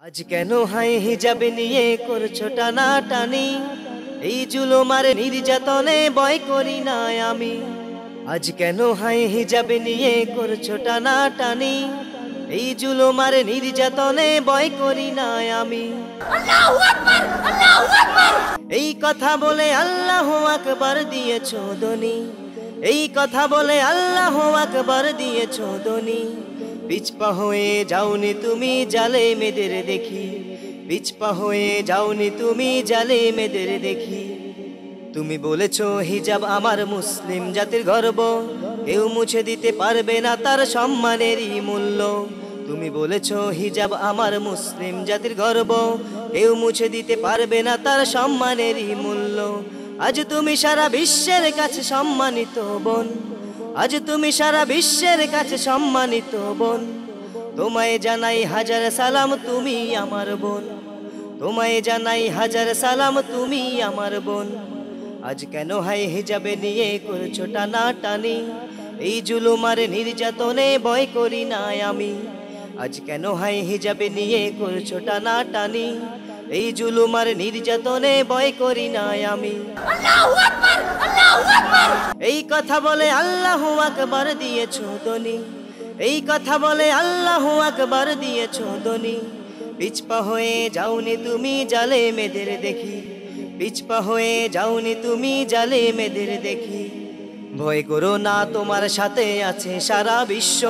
আজ কেন হাই হিজাবে নিয়ে করছো টানাটানি, এই জুলুমার নির্যাতনে ভয় করি না আমি। আজ কেন হাই হিজাবে নিয়ে করছো টানাটানি, এই জুলুমার নির্যাতনে ভয় করি না আমি। আল্লাহু আকবার, আল্লাহু আকবার। এই কথা বলে আল্লাহু আকবার দিয়েছো ধ্বনি, এই কথা বলে আল্লাহু আকবার দিয়েছো ধ্বনি। পিছপা হয়ে যাওনি তুমি জালেমেদের দেখি, পিছপা হয়ে যাওনি তুমি জালেমেদের দেখি। তুমি বলেছো হিজাব আমার মুসলিম জাতির গর্ব, কেউ মুছে দিতে পারবে না তার সম্মানেরই মূল্য। তুমি বলেছো হিজাব আমার মুসলিম জাতির গর্ব, কেউ মুছে দিতে পারবে না তার সম্মানেরই মূল্য। আজ তুমি সারা বিশ্বের কাছে সম্মানিত বোন, আজ তুমি সারা বিশ্বের কাছে সম্মানিত বোন। তোমায় জানাই হাজার সালাম তুমি আমার বোন, তোমায় জানাই হাজার সালাম তুমি আমার বোন। আজ কেন হাই হিজাবে নিয়ে করছো টানাটানি, এই জুলুমার নির্যাতনে ভয় করি না আমি। আজ কেন হাই হিজাবে নিয়ে করছো টানাটানি, এই জুলুমার নির্যাতনে ভয় করি না আমি। আল্লাহু আকবার, আল্লাহু আকবার। এই কথা বলে আল্লাহু আকবার দিয়েছো ধ্বনি, এই কথা বলে আল্লাহু আকবার দিয়েছো ধ্বনি। পিছপা হয়ে যাওনি তুমি জালেমেদের দেখি, পিছপা হয়ে যাওনি তুমি জালেমেদের দেখি। ভয় করো না তোমার সাথে আছে সারা বিশ্ব,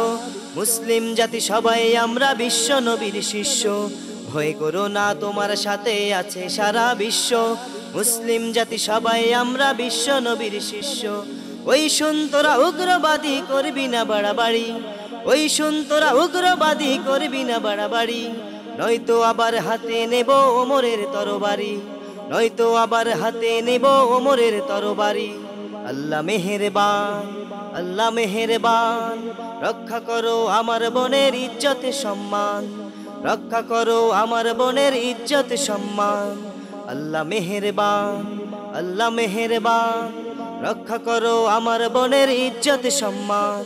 মুসলিম জাতি সবাই আমরা বিশ্ব নবীর শিষ্য। ভয় করো না তোমার সাথে আছে সারা বিশ্ব, মুসলিম জাতি সবাই আমরা বিশ্ব নবীর শিষ্য। ওই শুন তোরা উগ্রবাদী করবি না বাড়াবাড়ি, ওই শুন তোরা উগ্রবাদী করবি না বাড়াবাড়ি। নয়তো আবার হাতে নেব ওমরের তরবারি, নয়তো আবার হাতে নেব ওমরের তরবারি। আল্লাহ মেহেরবান, আল্লাহ মেহেরবান, রক্ষা করো আমার বোনের ইজ্জত সম্মান, রক্ষা করো আমার বোনের ইজ্জত সম্মান। আল্লাহ মেহেরবান, আল্লাহ মেহেরবান, রক্ষা করো আমার বোনের ইজ্জত সম্মান।